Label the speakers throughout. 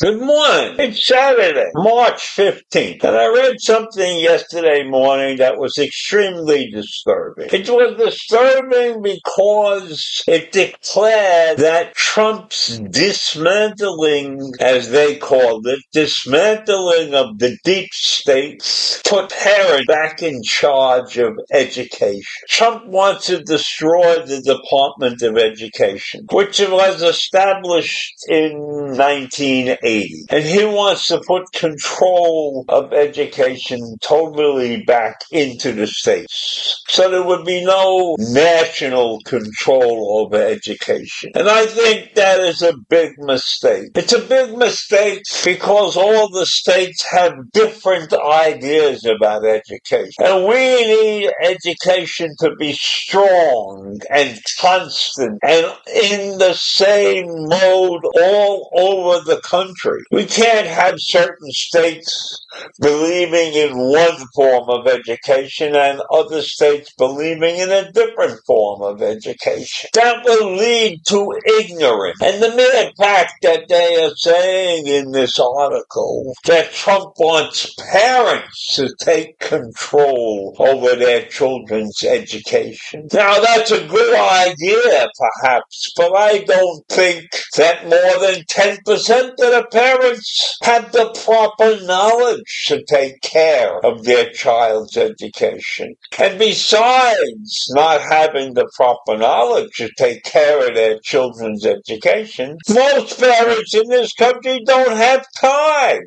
Speaker 1: Good morning. It's Saturday, March 15th, and I read something yesterday morning that was extremely disturbing. It was disturbing because it declared that Trump's dismantling, as they called it, dismantling of the deep state put parents back in charge of education. Trump wants to destroy the Department of Education, which was established in 1980. And he wants to put control of education totally back into the states. So there would be no national control over education. And I think that is a big mistake. It's a big mistake because all the states have different ideas about education. And we need education to be strong and constant and in the same mode all over the country. We can't have certain states believing in one form of education and other states believing in a different form of education. That will lead to ignorance. And the mere fact that they are saying in this article that Trump wants parents to take control over their children's education. Now, that's a good idea, perhaps, but I don't think that more than 10% of the parents have the proper knowledge to take care of their child's education. And besides not having the proper knowledge to take care of their children's education, most parents in this country don't have time.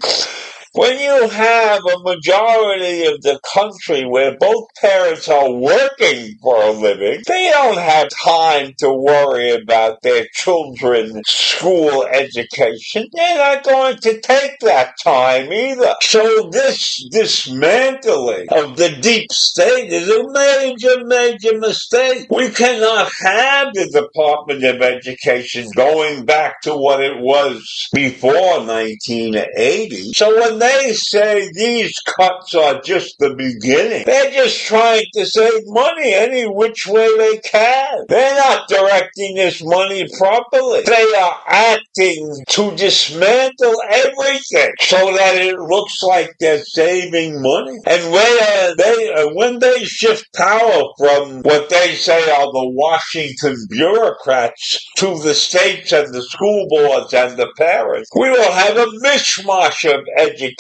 Speaker 1: When you have a majority of the country where both parents are working for a living, they don't have time to worry about their children's school education. They're not going to take that time either. So this dismantling of the deep state is a major, major mistake. We cannot have the Department of Education going back to what it was before 1980. So when they say these cuts are just the beginning, they're just trying to save money any which way they can. They're not directing this money properly. They are acting to dismantle everything so that it looks like they're saving money. And when they shift power from what they say are the Washington bureaucrats to the states and the school boards and the parents, we will have a mishmash of education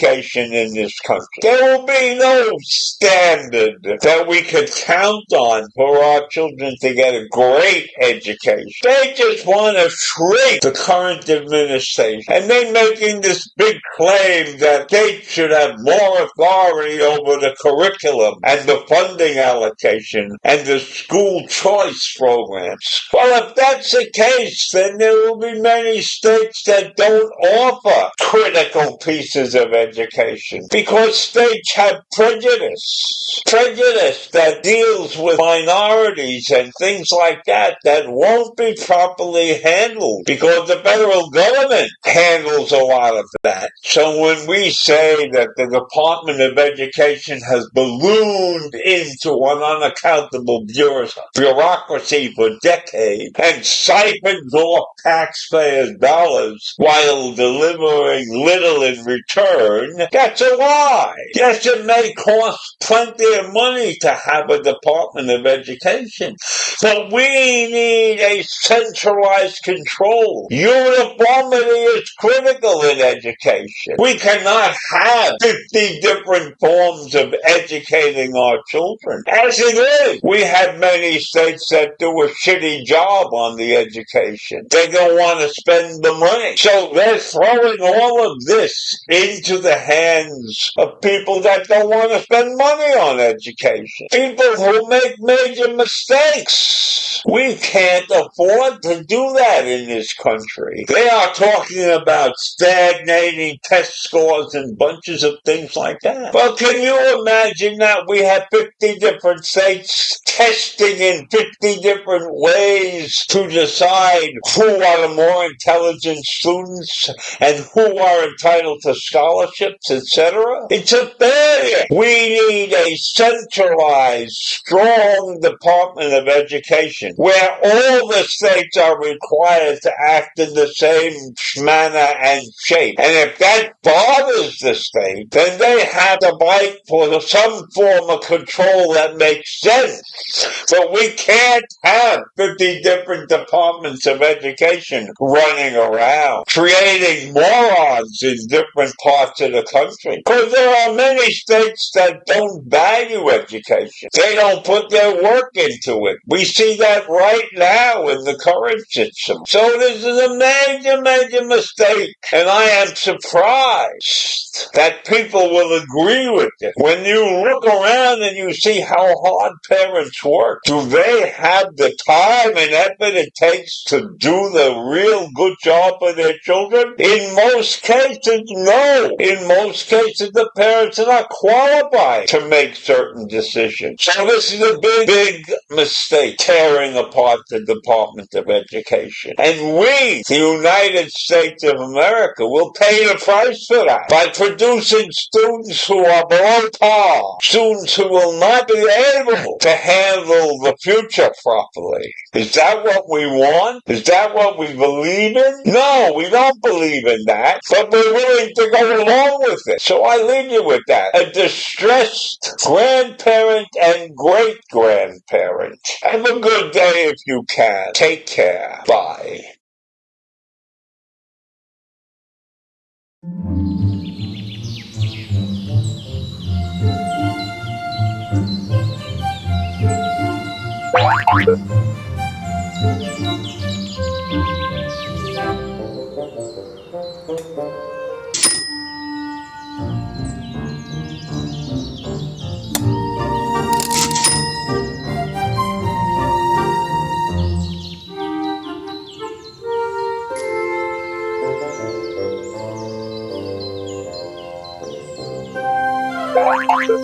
Speaker 1: in this country. There will be no standard that we could count on for our children to get a great education. They just want to shrink the current administration. And they're making this big claim that states should have more authority over the curriculum and the funding allocation and the school choice programs. Well, if that's the case, then there will be many states that don't offer critical pieces of education because states have prejudice that deals with minorities and things like that won't be properly handled because the federal government handles a lot of that. So when we say that the Department of Education has ballooned into an unaccountable bureaucracy for decades and siphons off taxpayers' dollars while delivering little in return, concerned, that's a lie. Yes, it may cost plenty of money to have a Department of Education, but we need a centralized control. Uniformity is critical in education. We cannot have 50 different forms of educating our children. As it is, we have many states that do a shitty job on the education. They don't want to spend the money. So they're throwing all of this into the hands of people that don't want to spend money on education. People who make major mistakes. We can't afford to do that in this country. They are talking about stagnating test scores and bunches of things like that. Well, can you imagine that we have 50 different states testing in 50 different ways to decide who are the more intelligent students and who are entitled to scholarships, etc.? It's a failure. We need a centralized, strong Department of Education where all the states are required to act in the same manner and shape. And if that bothers the state, then they have to fight for some form of control that makes sense. But we can't have 50 different departments of education running around, creating morons in different parts of the country. Because there are many states that don't value education. They don't put their work into it. We see that right now in the current system. So this is a major, major mistake. And I am surprised that people will agree with it. When you look around and you see how hard parents work, do they have the time and effort it takes to do the real good job for their children? In most cases, no. In most cases, the parents are not qualified to make certain decisions. So this is a big, big mistake, tearing apart the Department of Education. And we, the United States of America, will pay the price for that by producing students who are below par, students who will not be able to handle the future properly. Is that what we want? Is that what we believe in? No, we don't believe in that, but we're willing to go along with it. So I leave you with that. A distressed grandparent and great-grandparent. Have a good day if you can. Take care. Bye.